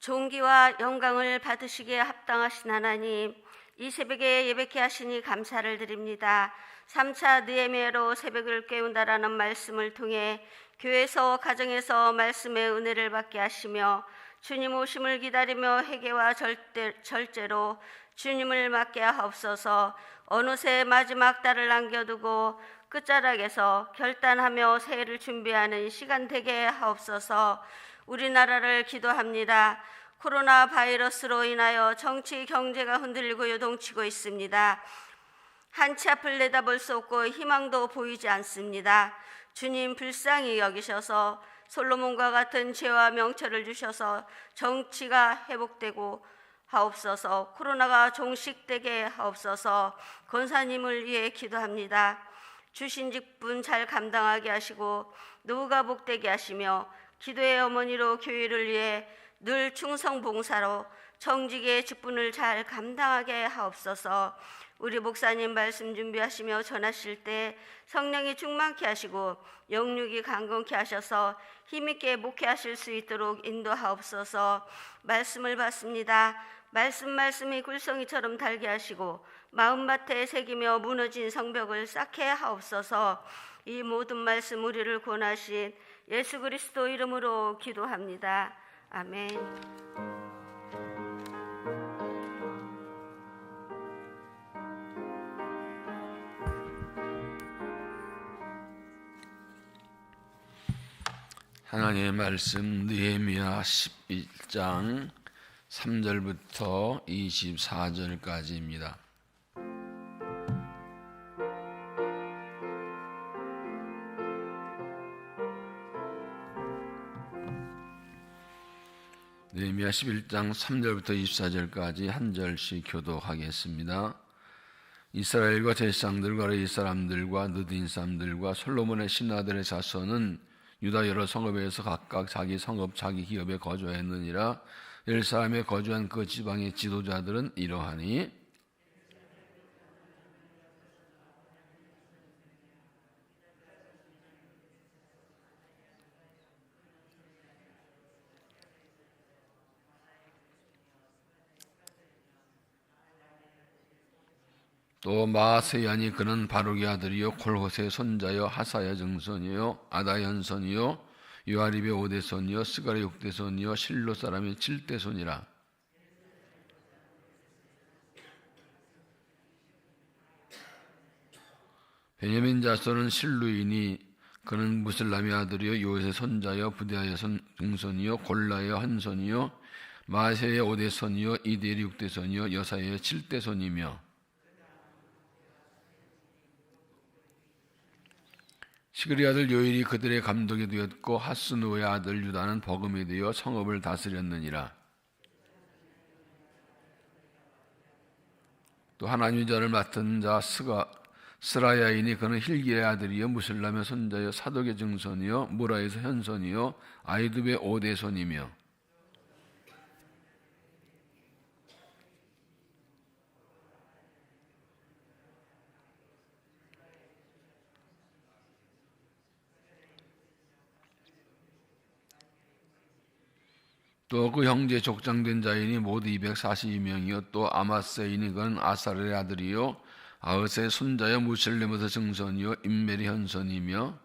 존귀와 영광을 받으시기에 합당하신 하나님, 이 새벽에 예배케 하시니 감사를 드립니다. 3차 느헤미야로 새벽을 깨운다라는 말씀을 통해 교회에서 가정에서 말씀의 은혜를 받게 하시며 주님 오심을 기다리며 회개와 절제로 주님을 맞게 하옵소서. 어느새 마지막 달을 남겨두고 끝자락에서 결단하며 새해를 준비하는 시간 되게 하옵소서. 우리나라를 기도합니다. 코로나 바이러스로 인하여 정치, 경제가 흔들리고 요동치고 있습니다. 한치 앞을 내다볼 수 없고 희망도 보이지 않습니다. 주님 불쌍히 여기셔서 솔로몬과 같은 죄와 명철을 주셔서 정치가 회복되고 하옵소서. 코로나가 종식되게 하옵소서. 권사님을 위해 기도합니다. 주신 직분 잘 감당하게 하시고 노후가 복되게 하시며 기도의 어머니로 교회를 위해 늘 충성봉사로 청직의 직분을 잘 감당하게 하옵소서. 우리 목사님 말씀 준비하시며 전하실 때 성령이 충만케 하시고 영육이 강건케 하셔서 힘있게 목회하실 수 있도록 인도하옵소서. 말씀을 받습니다. 말씀이 굴성이처럼 달게 하시고 마음밭에 새기며 무너진 성벽을 쌓게 하옵소서. 이 모든 말씀 우리를 권하신 예수 그리스도 이름으로 기도합니다. 아멘. 하나님의 말씀 느헤미야 11장 3절부터 24절까지입니다. 느헤미야 11장 3절부터 24절까지 한 절씩 교독하겠습니다. 이스라엘과 제사장들과 레위 사람들과 느딘 사람들과 솔로몬의 신하들의 자손은 유다 여러 성읍에서 각각 자기 성읍 자기 기업에 거주하였느니라. 예루살렘에 거주한 그 지방의 지도자들은 이러하니 또 마아세야니 그는 바룩의 아들이요 콜호세의 손자요 하사야 증손이요 아다의 현손이요 요아립의 5대 손이요 스갈의 6대 손이요 실로 사람의 7대 손이라. 베냐민 자손은 실루이니 그는 무슬람의 아들이요 요셉의 손자요 부대아의 증손이요 골라의 한 손이요 마아세의 5대 손이요 이델의 6대 손이요 여사의 7대 손이며 시그리 아들 요일이 그들의 감독이 되었고 하스누의 아들 유다는 버금이 되어 성읍을 다스렸느니라. 또 하나님의 전을 맡은 자 스라야이니 그는 힐기의 아들이요 무슬람의 손자요 사독의 증손이요 무라에서 현손이요 아이두의 5대 손이며 또 그 형제 족장된 자인이 모두 242명이요 또 아마세이니 그는 아사렐의 아들이요 아흐스의 손자여 무슬렘에서 증손이요 임멜의 현손이며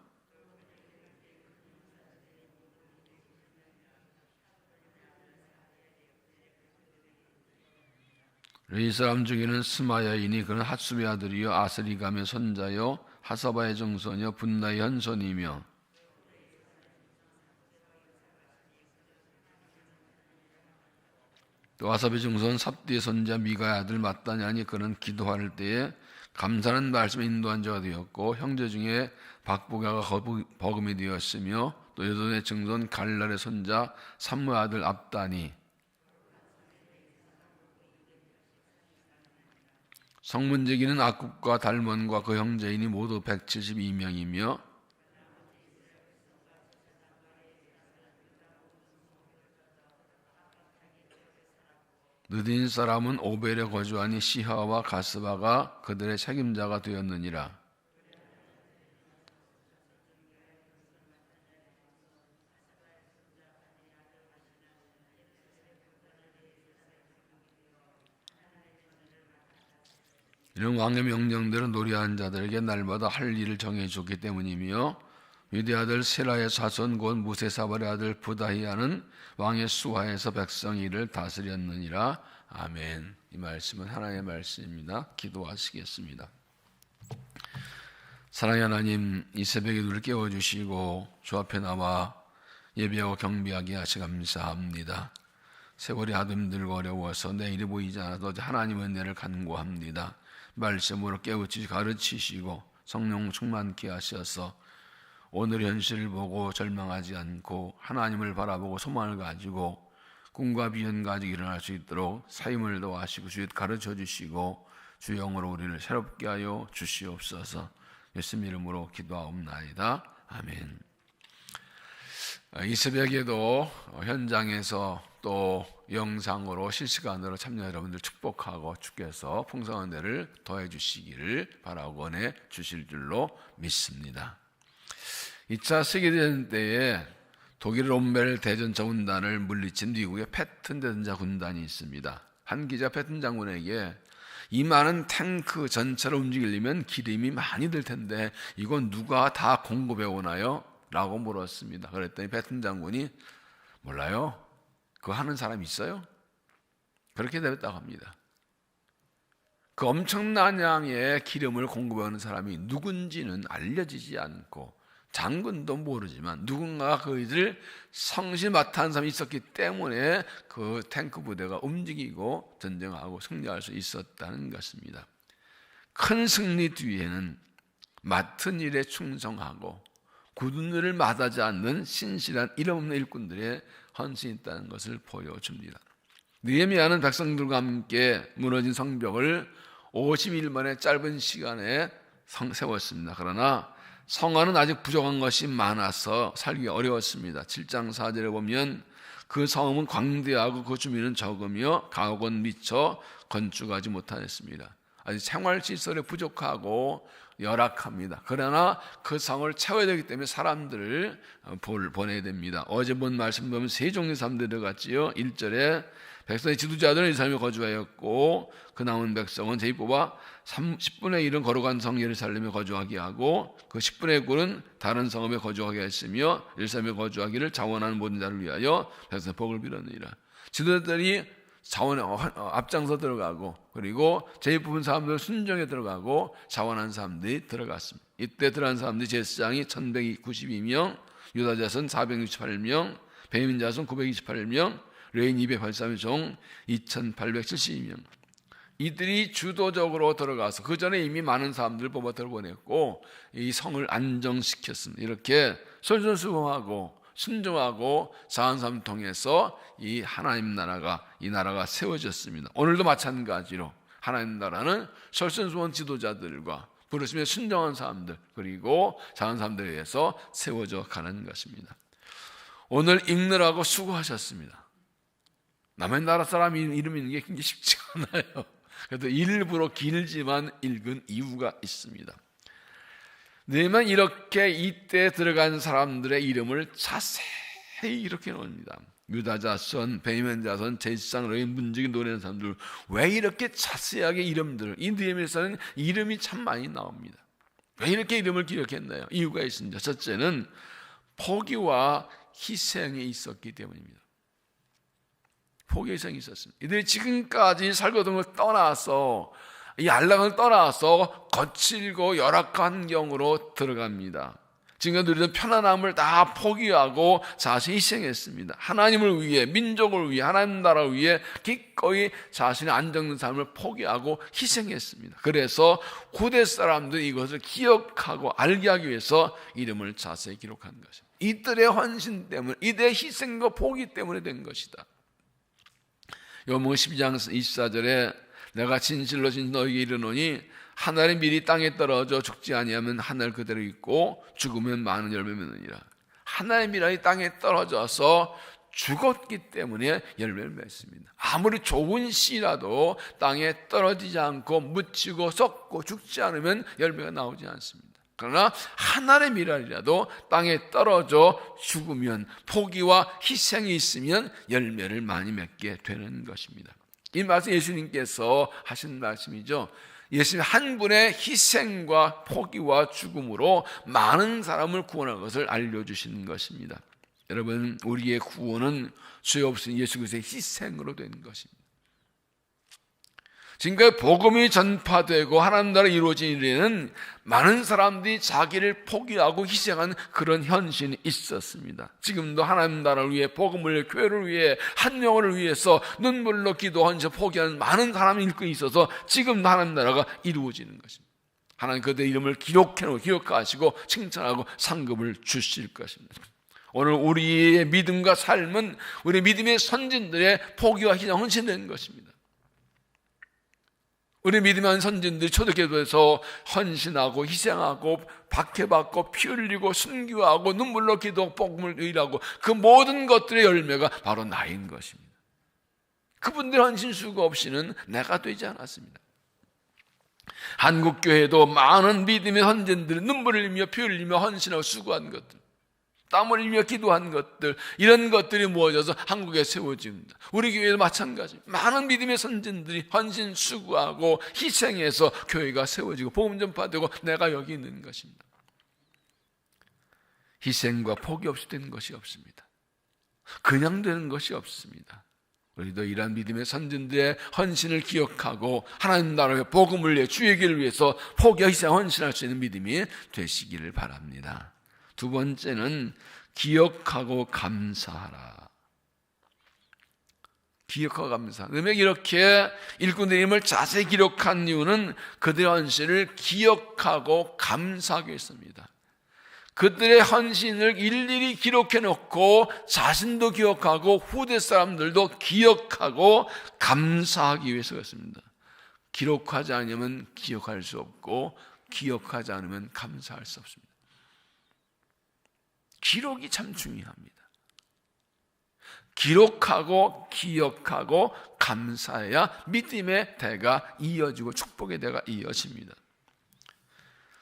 레위 사람 중에는 스마야이니 그는 핫수의 아들이요 아스리감의 손자요 하사바의 증손이요 분나의 현손이며 또 아삽의 증손 삽디의 손자 미가의 아들 마따냐니 그는 기도할 때에 감사하는 말씀을 인도한 자가 되었고 형제 중에 박보가가 버금이 되었으며 또 여돈의 증손 갈랄의 손자 삼무의 아들 압다니 성문제기는 악굽과 달몬과 그 형제인이 모두 172명이며 느딘 사람은 오벨에 거주하니 시하와 가스바가 그들의 책임자가 되었느니라. 이런 왕의 명령대로 노래한 자들에게 날마다 할 일을 정해줬기 때문이며 유대 아들 세라의 자손 곧 무세사발의 아들 부다히아는 왕의 수하에서 백성 일을 다스렸느니라. 아멘. 이 말씀은 하나님의 말씀입니다. 기도하시겠습니다. 사랑의 하나님, 이 새벽에 우리를 깨워주시고 주 앞에 나와 예배하고 경배하게 하시 감사합니다. 세월이 아듬들고 어려워서 내일이 보이지 않아도 하나님의 은혜를 간구합니다. 말씀으로 깨우치시 가르치시고 성령 충만케 하셔서 오늘 현실을 보고 절망하지 않고 하나님을 바라보고 소망을 가지고 꿈과 비전 가지고 일어날 수 있도록 사임을 도와주시고 주의 가르쳐 주시고 주 영으로 우리를 새롭게 하여 주시옵소서. 예수님 이름으로 기도하옵나이다. 아멘. 이 새벽에도 현장에서 또 영상으로 실시간으로 참여 여러분들 축복하고 주께서 풍성한 은혜를 더해 주시기를 바라고 원해 주실 줄로 믿습니다. 2차 세계대전 때에 독일 롬멜 대전차 군단을 물리친 미국의 패튼 대전차 군단이 있습니다. 한 기자 패튼 장군에게 이 많은 탱크 전차를 움직이려면 기름이 많이 들 텐데 이건 누가 다 공급해 오나요? 라고 물었습니다. 그랬더니 패튼 장군이 몰라요. 그거 하는 사람 있어요? 그렇게 대답했다고 합니다. 그 엄청난 양의 기름을 공급하는 사람이 누군지는 알려지지 않고 장군도 모르지만 누군가가 그이들 성실 맡은 사람이 있었기 때문에 그 탱크 부대가 움직이고 전쟁하고 승리할 수 있었다는 것입니다. 큰 승리 뒤에는 맡은 일에 충성하고 굳은 일을 마다하지 않는 신실한 이름 없는 일꾼들의 헌신이 있다는 것을 보여줍니다. 느헤미야는 백성들과 함께 무너진 성벽을 50일 만에 짧은 시간에 세웠습니다. 그러나 성안은 아직 부족한 것이 많아서 살기 어려웠습니다. 7장 4절에 보면 그 성은 광대하고 그 주민은 적으며 가옥은 미처 건축하지 못하였습니다. 아직 생활시설이 부족하고 열악합니다. 그러나 그 성을 채워야 되기 때문에 사람들을 보내야 됩니다. 어제 본 말씀 보면 세 종류의 사람들이 들어갔지요. 1절에 백성의 지도자들은 예루살렘에 거주하였고 그 남은 백성은 제비 뽑아 10분의 1은 걸어간 성 예루살렘에 거주하게 하고 그 10분의 9는 다른 성읍에 거주하게 했으며 예루살렘에 거주하기를 자원하는 모든 자를 위하여 백성의 복을 빌었느니라. 지도자들이 자원에 앞장서 들어가고 그리고 제비 뽑은 사람들 순정에 들어가고 자원한 사람들이 들어갔습니다. 이때 들어간 사람들이 제사장이 1192명, 유다 자손 468명, 베냐민 자손 928명, 레인 283의 종 2872명. 이들이 주도적으로 들어가서 그 전에 이미 많은 사람들을 뽑아 들어보냈고 이 성을 안정시켰습니다. 이렇게 솔선수범하고 순종하고 사한 사람 통해서 이 하나님 나라가 이 나라가 세워졌습니다. 오늘도 마찬가지로 하나님 나라는 솔선수범 지도자들과 부르심에 순종한 사람들 그리고 사한 사람들에 의해서 세워져 가는 것입니다. 오늘 읽느라고 수고하셨습니다. 남의 나라 사람 이름 읽는 게 굉장히 쉽지 않아요. 그래도 일부러 길지만 읽은 이유가 있습니다. 네만 이렇게 이때 들어간 사람들의 이름을 자세히 이렇게 놓습니다. 유다 자손, 베냐민 자손, 제사장, 레위, 문지기 노래하는 사람들 왜 이렇게 자세하게 이름들을 이 느헤미야서는 이름이 참 많이 나옵니다. 왜 이렇게 이름을 기록했나요? 이유가 있습니다. 첫째는 포기와 희생이 있었기 때문입니다. 포기 희생이 있었습니다. 이들이 지금까지 살고던 걸 떠나서 이 안락을 떠나서 거칠고 열악한 환경으로 들어갑니다. 지금까지 누리던 편안함을 다 포기하고 자신이 희생했습니다. 하나님을 위해, 민족을 위해, 하나님 나라를 위해 기꺼이 자신의 안정된 삶을 포기하고 희생했습니다. 그래서 후대 사람들이 이것을 기억하고 알게 하기 위해서 이름을 자세히 기록한 것입니다. 이들의 헌신 때문에, 이들의 희생과 포기 때문에 된 것이다. 요한복음 12장 24절에 내가 진실로 너희에게 이르노니 하늘의 밀이 땅에 떨어져 죽지 아니하면 하늘 그대로 있고 죽으면 많은 열매 맺느니라. 하늘의 밀이 땅에 떨어져서 죽었기 때문에 열매를 맺습니다. 아무리 좋은 씨라도 땅에 떨어지지 않고 묻히고 썩고 죽지 않으면 열매가 나오지 않습니다. 그러나 하늘의 밀알이라도 땅에 떨어져 죽으면 포기와 희생이 있으면 열매를 많이 맺게 되는 것입니다. 이 말씀 예수님께서 하신 말씀이죠. 예수님 한 분의 희생과 포기와 죽음으로 많은 사람을 구원할 것을 알려주시는 것입니다. 여러분, 우리의 구원은 죄 없으신 예수 그리스도의 희생으로 된 것입니다. 지금까지 복음이 전파되고 하나님 나라가 이루어진 일에는 많은 사람들이 자기를 포기하고 희생한 그런 현실이 있었습니다. 지금도 하나님 나라를 위해, 복음을 위해, 교회를 위해, 한 영혼을 위해서 눈물로 기도하면서 포기하는 많은 사람이 일꾼이 있어서 지금도 하나님 나라가 이루어지는 것입니다. 하나님 그들의 이름을 기억하시고 칭찬하고 상급을 주실 것입니다. 오늘 우리의 믿음과 삶은 우리 믿음의 선진들의 포기와 희생, 헌신된 것입니다. 우리 믿음의 선진들이 초대교회에서 헌신하고 희생하고 박해받고 피 흘리고 순교하고 눈물로 기도하고 복음을 일하고 그 모든 것들의 열매가 바로 나인 것입니다. 그분들 헌신 수고 없이는 내가 되지 않았습니다. 한국교회도 많은 믿음의 선진들이 눈물을 흘리며 피 흘리며 헌신하고 수고한 것들, 땀을 흘리며 기도한 것들, 이런 것들이 모아져서 한국에 세워집니다. 우리 교회도 마찬가지입니다. 많은 믿음의 선진들이 헌신 수고하고 희생해서 교회가 세워지고 복음 전파되고 내가 여기 있는 것입니다. 희생과 포기 없이 되는 것이 없습니다. 그냥 되는 것이 없습니다. 우리도 이러한 믿음의 선진들의 헌신을 기억하고 하나님 나라의 복음을 위해 주의 길을 위해서 포기와 희생, 헌신할 수 있는 믿음이 되시기를 바랍니다. 두 번째는 기억하고 감사하라. 기억하고 감사하라. 그러면 이렇게 일꾼들의 이름을 자세히 기록한 이유는 그들의 헌신을 기억하고 감사하기 위해서입니다. 그들의 헌신을 일일이 기록해 놓고 자신도 기억하고 후대 사람들도 기억하고 감사하기 위해서였습니다. 기록하지 않으면 기억할 수 없고 기억하지 않으면 감사할 수 없습니다. 기록이 참 중요합니다. 기록하고 기억하고 감사해야 믿음의 대가 이어지고 축복의 대가 이어집니다.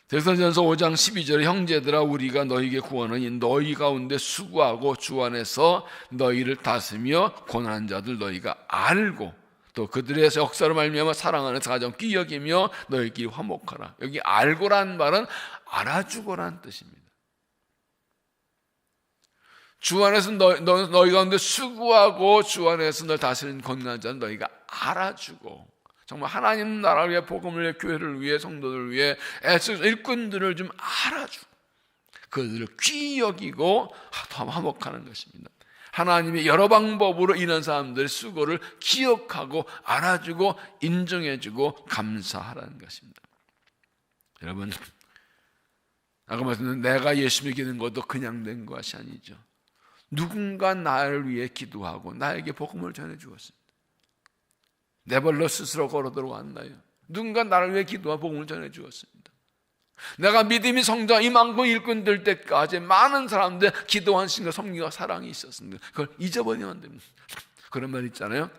데살로니가전서 5장 12절에 형제들아 우리가 너희에게 구하노니 너희 가운데 수고하고 주 안에서 너희를 다스며 고난한 자들 너희가 알고 또 그들의 역사로 말미암아 사랑하는 가정 끼여기며 너희끼리 화목하라. 여기 알고라는 말은 알아주고라는 뜻입니다. 주 안에서 너희 가운데 수고하고 주 안에서 널 다스리는 건강한 자는 너희가 알아주고 정말 하나님 나라를 위해 복음을 위해 교회를 위해 성도들을 위해 애쓰는 일꾼들을 좀 알아주고 그들을 귀히 여기고 화목하는 것입니다. 하나님의 여러 방법으로 인한 사람들의 수고를 기억하고 알아주고 인정해주고 감사하라는 것입니다. 여러분, 아까 말씀드린 내가 예수 믿는 것도 그냥 된 것이 아니죠. 누군가 나를 위해 기도하고 나에게 복음을 전해주었습니다. 내 발로 스스로 걸어 들어왔나요? 누군가 나를 위해 기도하고 복음을 전해주었습니다. 내가 믿음이 성장 이만큼 일꾼 될 때까지 많은 사람들 기도한 신과 섬기와 사랑이 있었습니다. 그걸 잊어버리면 안 됩니다. 그런 말 있잖아요.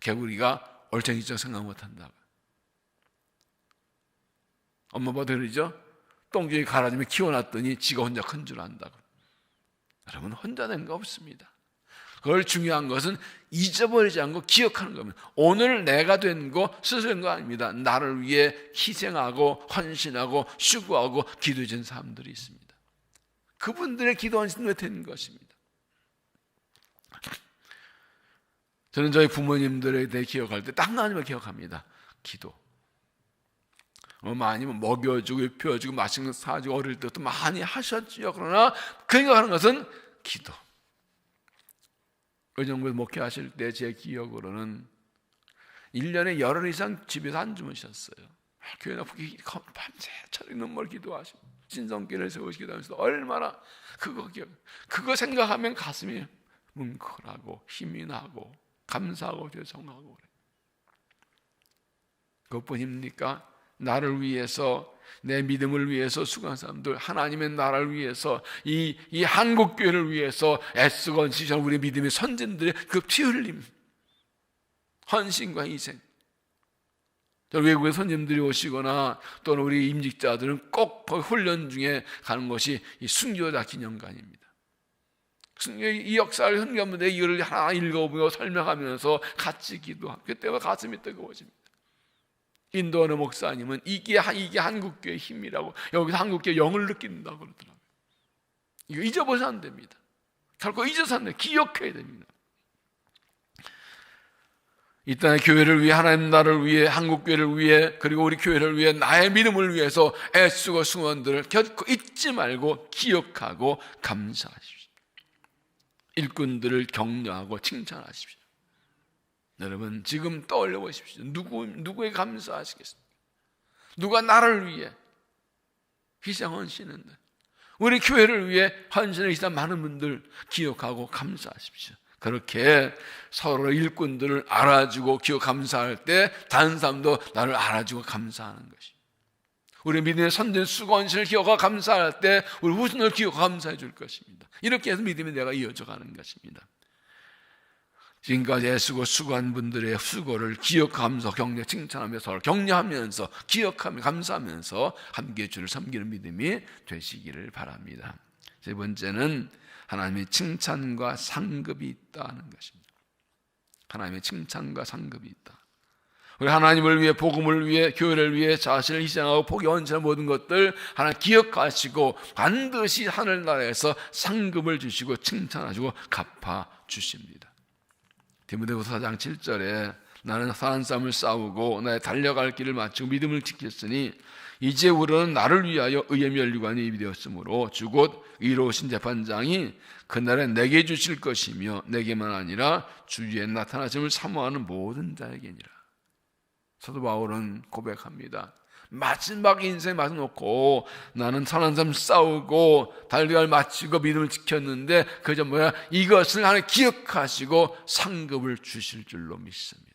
개구리가 얼챙이처럼 생각 못한다고. 엄마 아빠도 그러죠. 똥줄이 갈아주면 키워놨더니 지가 혼자 큰 줄 안다고. 여러분, 혼자 된 거 없습니다. 그걸 중요한 것은 잊어버리지 않고 기억하는 겁니다. 오늘 내가 된 거 스스로 된 거 아닙니다. 나를 위해 희생하고 헌신하고 수고하고 기도해 준 사람들이 있습니다. 그분들의 기도 헌신이 된 것입니다. 저는 저희 부모님들에 대해 기억할 때 딱 하나님을 기억합니다. 기도. 많이 먹여주고 입혀주고 맛있는 거 사주고 어릴 때부터 많이 하셨죠. 그러나 그 생각하는 것은 기도. 의정부에서 목회하실 때 제 기억으로는 1년에 열흘 이상 집에서 안 주무셨어요. 교회 나쁘게 밤새 철이 눈물 기도하시고 신성길을 세우시기도 하면서 얼마나 그거 생각하면 가슴이 뭉클하고 힘이 나고 감사하고 죄송하고 그래요. 그것뿐입니까? 나를 위해서 내 믿음을 위해서 수고한 사람들, 하나님의 나라를 위해서 이 한국교회를 위해서 애쓰고 헌신한 우리 믿음의 선진들의 그 피 흘림, 헌신과 희생. 외국의 선생님들이 오시거나 또는 우리 임직자들은 꼭 훈련 중에 가는 것이 이 순교자 기념관입니다. 이 역사를 흥미하는데 이걸 하나 읽어보고 설명하면서 같이 기도하고 그때가 가슴이 뜨거워집니다. 인도 어느 목사님은 이게 한국교회의 힘이라고, 여기서 한국교회 영을 느낀다고 그러더라고요. 이거 잊어버려서 안 됩니다. 결코 잊어서 안 돼요. 기억해야 됩니다. 이 땅의 교회를 위해, 하나님 나라를 위해, 한국교회를 위해, 그리고 우리 교회를 위해, 나의 믿음을 위해서 애쓰고 승원들을 결코 잊지 말고 기억하고 감사하십시오. 일꾼들을 격려하고 칭찬하십시오. 여러분 지금 떠올려 보십시오. 누구에 감사하시겠습니까? 누가 나를 위해 희생 헌신했는데, 우리 교회를 위해 헌신을 희생한 많은 분들 기억하고 감사하십시오. 그렇게 서로 일꾼들을 알아주고 기억 감사할 때 다른 사람도 나를 알아주고 감사하는 것이, 우리 믿음의 선된 수고헌신을 기억하고 감사할 때 우리 후손을 기억하고 감사해 줄 것입니다. 이렇게 해서 믿음의 내가 이어져 가는 것입니다. 지금까지 애쓰고 수고한 분들의 수고를 기억하면서 격려 칭찬하면서 서로 격려하면서 기억하며 감사하면서 함께 주를 섬기는 믿음이 되시기를 바랍니다. 세 번째는 하나님의 칭찬과 상급이 있다는 것입니다. 하나님의 칭찬과 상급이 있다. 우리 하나님을 위해, 복음을 위해, 교회를 위해 자신을 희생하고 포기 헌신한 모든 것들 하나님 기억하시고 반드시 하늘나라에서 상급을 주시고 칭찬하시고 갚아주십니다. 디모데후서 4장 7절에 나는 선한 싸움을 싸우고 나의 달려갈 길을 마치고 믿음을 지켰으니 이제 우리는 나를 위하여 의의 면류관이 입이 되었으므로 주 곧 의로우신 재판장이 그날에 내게 주실 것이며 내게만 아니라 주위에 나타나심을 사모하는 모든 자에게니라. 사도 바울은 고백합니다. 마지막 인생 맞아놓고 나는 선한 삶 싸우고 달려갈 마치고 믿음을 지켰는데 그저 뭐야, 이것을 하나님 기억하시고 상급을 주실 줄로 믿습니다.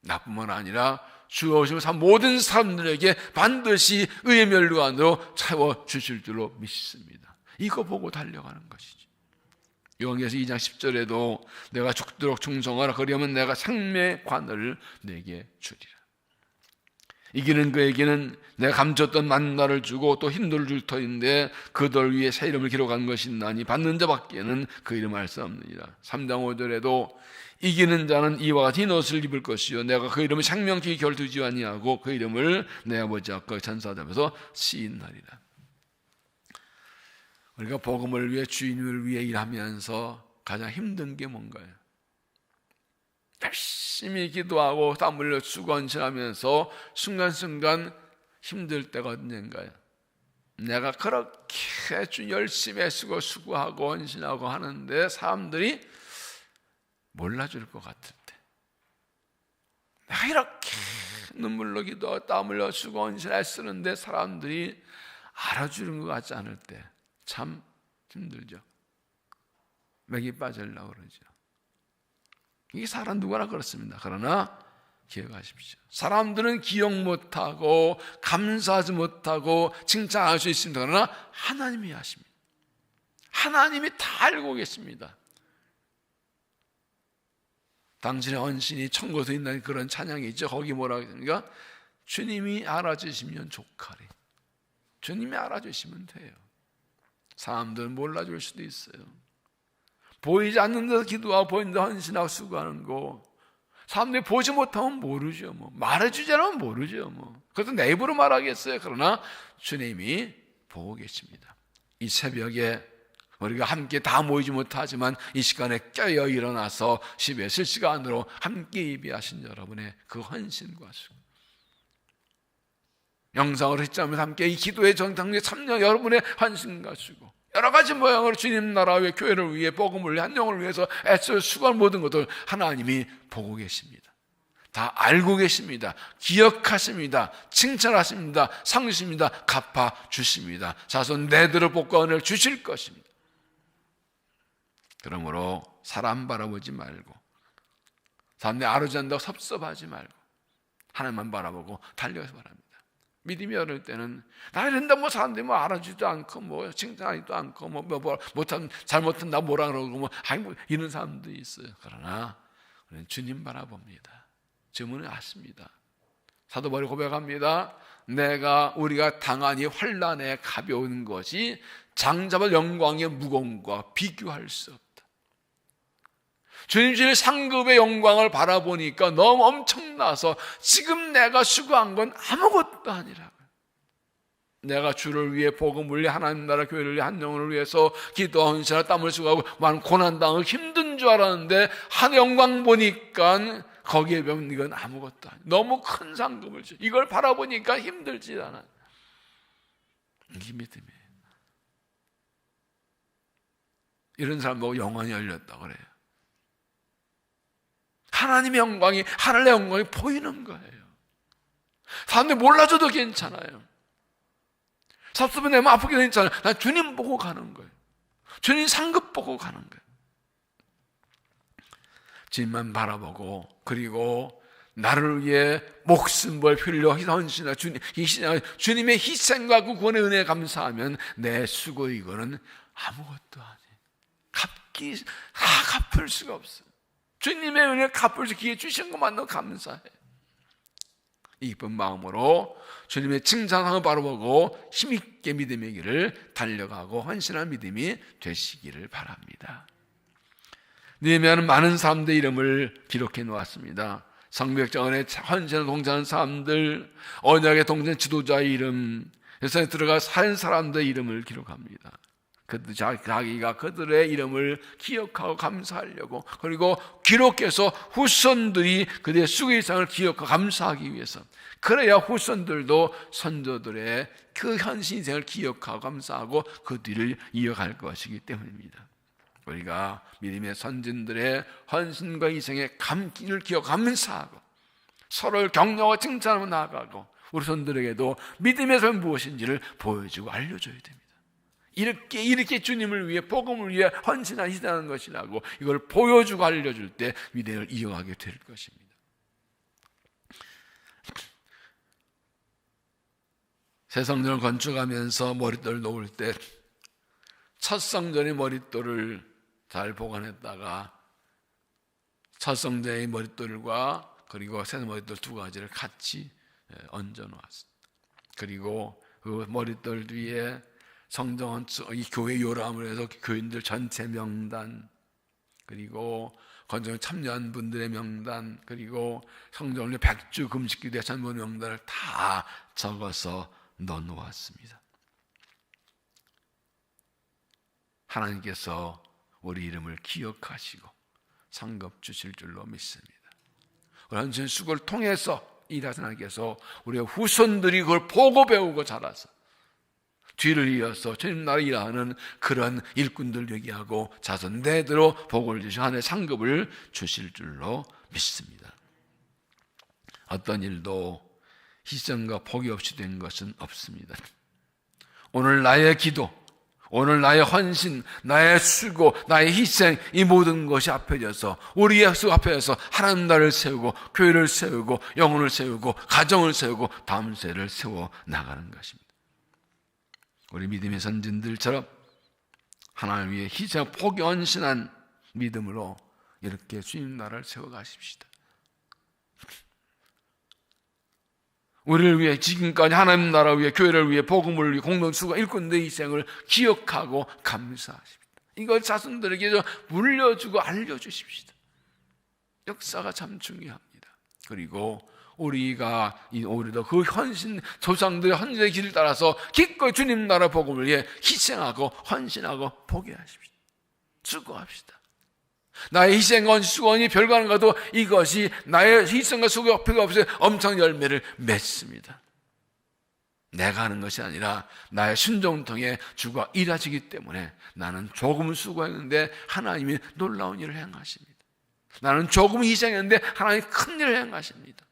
나뿐만 아니라 주 오시고 산 모든 사람들에게 반드시 의의 면류관으로 채워주실 줄로 믿습니다. 이거 보고 달려가는 것이죠. 요한계시록 2장 10절에도 내가 죽도록 충성하라, 그리하면 내가 생명의 관을 내게 주리라. 이기는 그에게는 내가 감췄던 만나를 주고 또 흰돌을 줄 터인데 그 돌 위에 새 이름을 기록한 것이 있나니 받는 자밖에는 그 이름을 알 수 없느니라. 3장 5절에도 이기는 자는 이와 같은 옷을 입을 것이요 내가 그 이름을 생명기 결두지 아니하고 그 이름을 내 아버지 앞과 천사들 앞에서 시인하리라. 우리가 복음을 위해, 주님을 위해 일하면서 가장 힘든 게 뭔가요? 열심히 기도하고 땀 흘려 수고헌신하면서 순간순간 힘들 때가 언젠가요? 내가 그렇게 열심히 애쓰고 수고하고 헌신하고 하는데 사람들이 몰라줄 것 같을 때, 내가 이렇게 눈물로 기도하고 땀 흘려 수고헌신 애쓰는데 사람들이 알아주는 것 같지 않을 때 참 힘들죠. 맥이 빠지려고 그러죠. 이 사람 누구나 그렇습니다. 그러나 기억하십시오. 사람들은 기억 못하고 감사하지 못하고 칭찬할 수 있습니다. 그러나 하나님이 하십니다. 하나님이 다 알고 계십니다. 당신의 헌신이 천국에서 있는 그런 찬양이 있죠. 거기 뭐라고 했습니까? 주님이 알아주시면 좋가리. 주님이 알아주시면 돼요. 사람들은 몰라줄 수도 있어요. 보이지 않는 데서 기도하고 보이는 데서 헌신하고 수고하는 거, 사람들이 보지 못하면 모르죠. 말해주지 않으면 모르죠. 그래서 내 입으로 말하겠어요. 그러나 주님이 보고 계십니다. 이 새벽에 우리가 함께 다 모이지 못하지만 이 시간에 깨어 일어나서 집에 실시간으로 함께 예배하신 여러분의 그 헌신과 수고, 영상으로 시청하면서 함께 이 기도의 정당에 참여 여러분의 헌신과 수고, 여러 가지 모양으로 주님 나라 위해, 교회를 위해, 복음을 위해, 한 영을 위해서 애써 수고한 모든 것들 하나님이 보고 계십니다. 다 알고 계십니다. 기억하십니다. 칭찬하십니다. 상주십니다. 갚아주십니다. 자손 내들을 복과 은혜를 주실 것입니다. 그러므로 사람 바라보지 말고, 사람들이 알아준다고 섭섭하지 말고 하나님만 바라보고 달려가서 바랍니다. 믿음이 어려울 때는 나 이런다 사람들이 알아주지도 않고 칭찬하지도 않고 못하면 잘못한다 뭐라 그러고 이런 사람도 있어요. 그러나 우리는 주님 바라봅니다. 주님은 아십니다. 사도 바울이 고백합니다. 우리가 당하니 환난에 가벼운 것이 장자발 영광의 무거움과 비교할 수 없다. 주님 주실 상급의 영광을 바라보니까 너무 엄청나서 지금 내가 수고한 건 아무것도 아니라고요. 내가 주를 위해, 복음을 위해, 하나님 나라 교회를 위해, 한 영혼을 위해서 기도하고 헌신하고 땀을 쓰고 많은 고난당하고 힘든 줄 알았는데 한 영광 보니까 거기에 보면 이건 아무것도 아니에요. 너무 큰 상급을 줘. 이걸 바라보니까 힘들지 않아요. 이게 믿음이에요. 이런 사람 보고 영혼이 열렸다 그래요. 하나님의 영광이, 하늘의 영광이 보이는 거예요. 사람들이 몰라줘도 괜찮아요. 섭섭해 내면 아프게 괜찮아요. 난 주님 보고 가는 거예요. 주님 상급 보고 가는 거예요. 주님만 바라보고, 그리고 나를 위해 목숨 걸 흘려 헌신하 주님의 희생과 그 구원의 은혜에 감사하면 내 수고 이거는 아무것도 아니에요. 갚을 수가 없어요. 주님의 은혜 갚을 수 기회 주신 것만도 감사해. 이쁜 마음으로 주님의 칭찬함을 바라보고 힘있게 믿음의 길을 달려가고 헌신한 믿음이 되시기를 바랍니다. 느헤미야는 많은 사람들의 이름을 기록해 놓았습니다. 성벽정원에 헌신을 동참하는 사람들, 언약의 동전 지도자의 이름, 예산에 들어가 산 사람들의 이름을 기록합니다. 자기가 그들의 이름을 기억하고 감사하려고, 그리고 기록해서 후손들이 그들의 수고 이상을 기억하고 감사하기 위해서, 그래야 후손들도 선조들의 그 현신 인생을 기억하고 감사하고 그 뒤를 이어갈 것이기 때문입니다. 우리가 믿음의 선진들의 헌신과 희생의 감기를 기억 감사하고 서로를 격려하고 칭찬하며 나아가고, 우리 손들에게도 믿음의 삶이 무엇인지를 보여주고 알려줘야 됩니다. 이렇게 주님을 위해, 복음을 위해 헌신한 희생하는 것이라고 이걸 보여주고 알려줄 때 믿음을 이어가게 될 것입니다. 새 성전을 건축하면서 머릿돌을 놓을 때 첫 성전의 머릿돌을 잘 보관했다가 첫 성전의 머릿돌과 그리고 새 머릿돌 두 가지를 같이 얹어 놓았습니다. 그리고 그 머릿돌 위에 성전, 이 교회 요람을 해서 교인들 전체 명단, 그리고 건축에 참여한 분들의 명단, 그리고 성전을 백주 금식기도에 참여한 명단을 다 적어서 넣어놓았습니다. 하나님께서 우리 이름을 기억하시고 상급 주실 줄로 믿습니다. 우리 헌신 수고를 통해서 일하신 하나님께서 우리의 후손들이 그걸 보고 배우고 자라서 뒤를 이어서 주님 나라 일하는 그런 일꾼들 되게 하고 자손대대로 복을 주시고 하나님의 상급을 주실 줄로 믿습니다. 어떤 일도 희생과 포기 없이 된 것은 없습니다. 오늘 나의 기도, 오늘 나의 헌신, 나의 수고, 나의 희생, 이 모든 것이 합해져서, 우리의 수고 합해져서 하나님 나라를 세우고 교회를 세우고 영혼을 세우고 가정을 세우고 다음 세대를 세워 나가는 것입니다. 우리 믿음의 선진들처럼 하나님을 위해 희생, 포기, 헌신한 믿음으로 이렇게 주님 나라를 세워가십시다. 우리를 위해 지금까지 하나님 나라 위해, 교회를 위해, 복음을 위해 공동수고 일꾼들의 희생을 기억하고 감사하십니다. 이걸 자손들에게 물려주고 알려주십시다. 역사가 참 중요합니다. 그리고 우리도 그 헌신, 조상들의 헌신의 길을 따라서 기꺼이 주님 나라 복음을 위해 희생하고 헌신하고 포기하십시다. 수고합시다. 나의 희생과 수고니 별거하는 것도 이것이 나의 희생과 수고가 없이 엄청난 열매를 맺습니다. 내가 하는 것이 아니라 나의 순종을 통해 주가 일하시기 때문에 나는 조금 수고했는데 하나님이 놀라운 일을 행하십니다. 나는 조금 희생했는데 하나님이 큰 일을 행하십니다.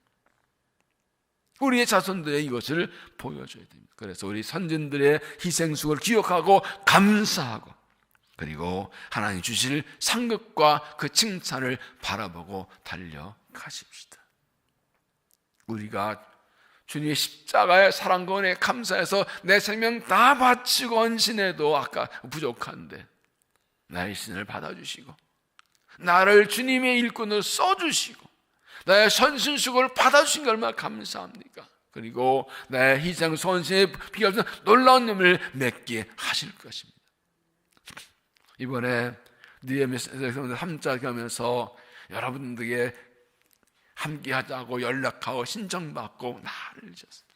우리의 자손들의 이것을 보여줘야 됩니다. 그래서 우리 선진들의 희생수고를 기억하고 감사하고, 그리고 하나님 주실 상급과 그 칭찬을 바라보고 달려가십시다. 우리가 주님의 십자가의 사랑과 은혜에 감사해서 내 생명 다 바치고 헌신해도 아까 부족한데 나의 신을 받아주시고 나를 주님의 일꾼으로 써주시고 나의 선신수고를 받아주신 게 얼마나 감사합니까? 그리고 나의 희생, 헌신의 비가 없는 놀라운 힘을 맺게 하실 것입니다. 이번에 DMS에서 3차 가면서 여러분들에게 함께 하자고 연락하고 신청받고 나를 주셨어요.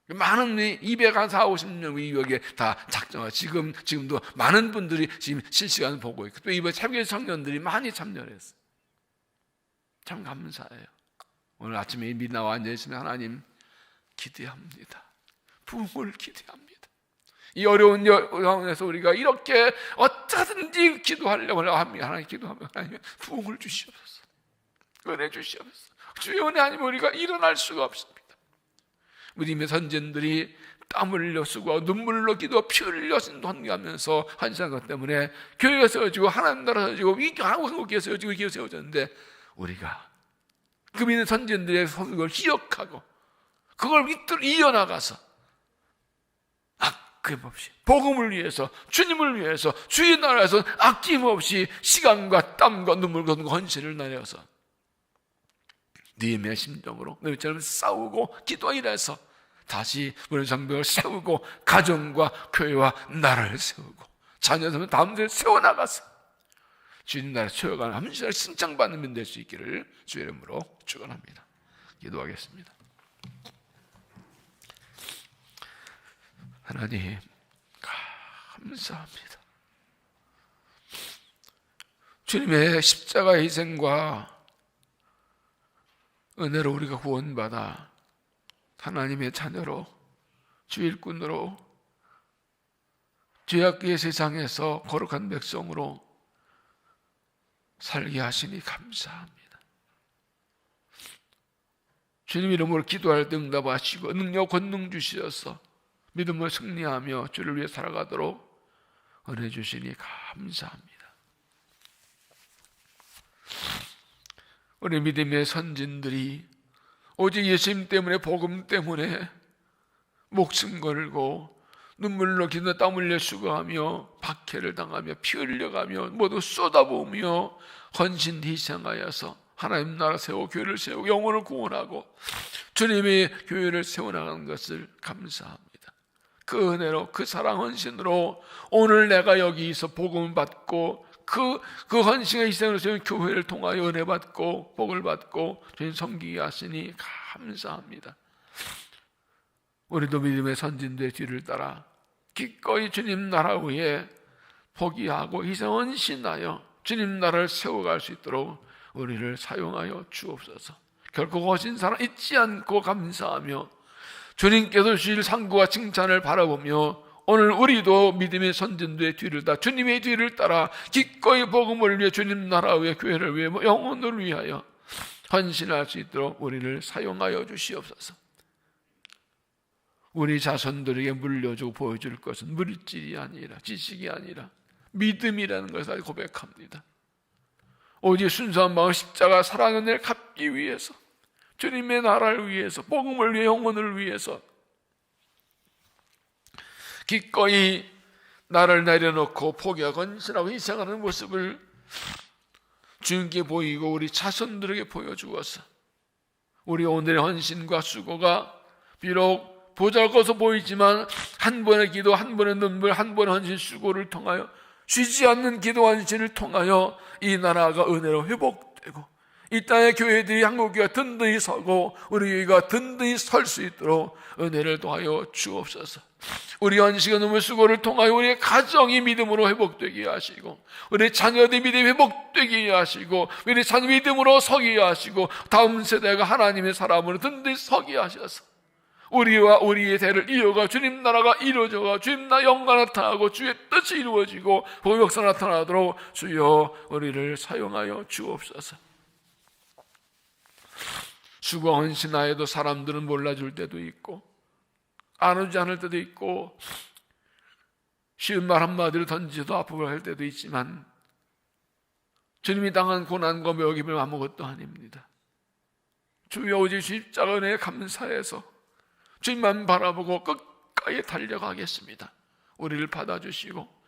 많은 240명 이후에 다 작정하고 지금도 많은 분들이 지금 실시간 보고 있고 또 이번 새벽 청년들이 많이 참여를 했어요. 참 감사해요. 오늘 아침에 이미 나와 앉아있으면 하나님 기대합니다. 부흥을 기대합니다. 이 어려운 상황에서 우리가 이렇게 어쩌든지 기도하려고 합니다. 하나님 기도하면 하나님 부흥을 주시옵소서. 은혜 주시옵소서. 주의 은혜 아니면 우리가 일어날 수가 없습니다. 믿음의 선진들이 땀을 흘려 쓰고 눈물로 기도 피 흘려 헌가하면서 헌신한 것 때문에 교회가 세워지고 하나님 나라 세워지고 한국교회가 세워지고 교회가 세워졌는데 우리가 그 믿는 선진들의 소득을 기억하고 그걸 이어나가서 아낌없이 복음을 위해서 주님을 위해서 주의 나라에서 아낌없이 시간과 땀과 눈물과 헌신을 나눠서 느헤미야 심정으로 너희처럼 싸우고 기도하이라서 다시 우리 장벽을 세우고 가정과 교회와 나라를 세우고 자녀들은 다음 세대를 세워나가서 주님 나라 세워가는 함시를 승장받는 면 될 수 있기를 주의 이름으로 축원합니다. 기도하겠습니다. 하나님 감사합니다. 주님의 십자가 희생과 은혜로 우리가 구원받아 하나님의 자녀로 주 일꾼으로 죄악의 세상에서 거룩한 백성으로 살게 하시니 감사합니다. 주님 이름으로 기도할 때 응답하시고 능력 권능 주시어서 믿음을 승리하며 주를 위해 살아가도록 은혜 주시니 감사합니다. 우리 믿음의 선진들이 오직 예수님 때문에 복음 때문에 목숨 걸고 눈물로 기도 땀 흘려 수고하며 박해를 당하며 피 흘려가며 모두 쏟아부으며 헌신 희생하여서 하나님 나라 세우고 교회를 세우고 영혼을 구원하고 주님의 교회를 세워나가는 것을 감사합니다. 그 은혜로 그 사랑 헌신으로 오늘 내가 여기서 복음을 받고 그 헌신의 희생으로 세운 교회를 통하여 은혜 받고 복을 받고 주님 섬기게 하시니 감사합니다. 우리도 믿음의 선진들의 뒤를 따라 기꺼이 주님 나라 위에 포기하고 희생 헌신하여 주님 나라를 세워갈 수 있도록 우리를 사용하여 주옵소서. 결코 거신 사랑 잊지 않고 감사하며 주님께서 주실 상구와 칭찬을 바라보며 오늘 우리도 믿음의 선진들의 뒤를 따라 주님의 뒤를 따라 기꺼이 복음을 위해 주님 나라 위해 교회를 위해 영혼을 위하여 헌신할 수 있도록 우리를 사용하여 주시옵소서. 우리 자손들에게 물려주고 보여줄 것은 물질이 아니라 지식이 아니라 믿음이라는 것을 고백합니다. 오직 순수한 마음 십자가 사랑의 은혜를 갚기 위해서 주님의 나라를 위해서 복음을 위해 영혼을 위해서 기꺼이 나를 내려놓고 포기하고 헌신하고 희생하는 모습을 주님께 보이고 우리 자손들에게 보여주어서 우리 오늘의 헌신과 수고가 비록 보잘것어 보이지만 한 번의 기도, 한 번의 눈물, 한 번의 헌신 수고를 통하여 쉬지 않는 기도 헌신을 통하여 이 나라가 은혜로 회복되고 이 땅의 교회들이 한국교회가 든든히 서고 우리 교회가 든든히 설 수 있도록 은혜를 더하여 주옵소서. 우리 헌신과 눈물 수고를 통하여 우리의 가정이 믿음으로 회복되게 하시고 우리 자녀들이 믿음이 회복되게 하시고 우리 자녀 믿음으로 서게 하시고 다음 세대가 하나님의 사람으로 든든히 서게 하셔서 우리와 우리의 대를 이어가 주님 나라가 이루어져가 주님 나라 영광 나타나고 주의 뜻이 이루어지고 복음의 역사 나타나도록 주여 우리를 사용하여 주옵소서. 수고 헌신하여도 사람들은 몰라줄 때도 있고 안아주지 않을 때도 있고 쉬운 말 한마디로 던지도 아프고 할 때도 있지만 주님이 당한 고난과 묘기는 아무것도 아닙니다. 주여 오직 십자가 은혜에 감사해서 주님만 바라보고 끝까지 달려가겠습니다. 우리를 받아주시고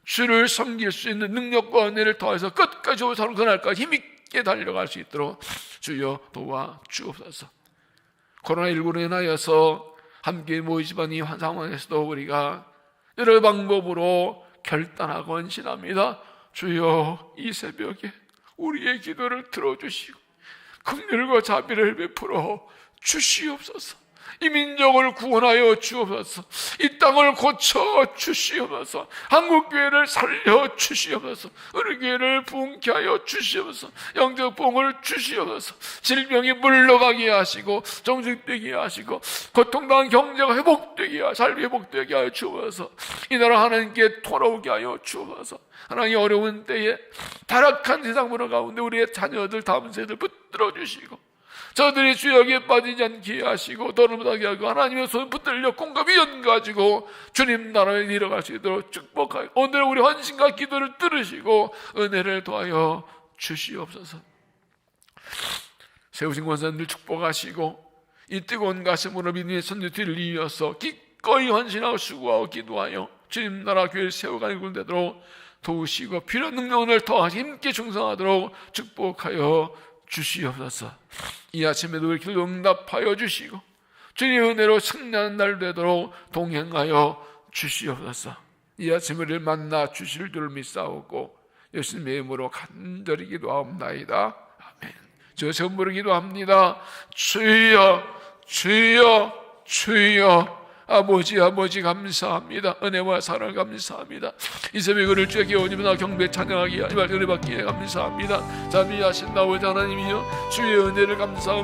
주를 섬길 수 있는 능력과 은혜를 더해서 끝까지 오사는 그날까지 힘있게 달려갈 수 있도록 주여 도와주옵소서. 코로나19로 인하여서 함께 모이지만 이 상황에서도 우리가 여러 방법으로 결단하고 헌신합니다. 주여, 이 새벽에 우리의 기도를 들어주시고 긍휼과 자비를 베풀어 주시옵소서. 이 민족을 구원하여 주옵소서. 이 땅을 고쳐 주시옵소서. 한국교회를 살려 주시옵소서. 우리 교회를 부흥케 하여 주시옵소서. 영적 부흥을 주시옵소서. 질병이 물러가게 하시고 정직되게 하시고 고통당한 경제가 잘 회복되게 하여 주옵소서. 이 나라 하나님께 돌아오게 하여 주옵소서. 하나님, 어려운 때에 타락한 세상 문화 가운데 우리의 자녀들, 다음 세대를 붙들어 주시고 저들이 죄악에 빠지지 않게 하시고 더는 못하게 하고 하나님의 손 붙들려 공급이 연가지고 주님 나라에 이뤄갈 수 있도록 축복하여 오늘 우리 헌신과 기도를 들으시고 은혜를 더하여 주시옵소서. 세우신 권사님들 축복하시고 이 뜨거운 가슴으로 믿음의 선두 뒤를 이어서 기꺼이 헌신하고 수고하고 기도하여 주님 나라 교회를 세워가는 군대도록 도우시고 필요한 능력을 더 힘있게 충성하도록 축복하여 주시옵소서. 이 아침에도 우리 기도 응답하여 주시고 주님의 은혜로 승리하는 날 되도록 동행하여 주시옵소서. 이 아침 우리를 만나 주실 줄 믿사오고 예수님의 이름으로 간절히 기도하옵나이다. 아멘. 저 선물을 기도합니다. 주여, 주여, 주여. 아버지 감사합니다. 은혜와 사랑을 감사합니다. 이 새벽에 그를 주의 깨우니며 경배 찬양하기에 은혜 받기에 감사합니다. 자비하신 아버지 하나님이여, 주의 은혜를 감사하며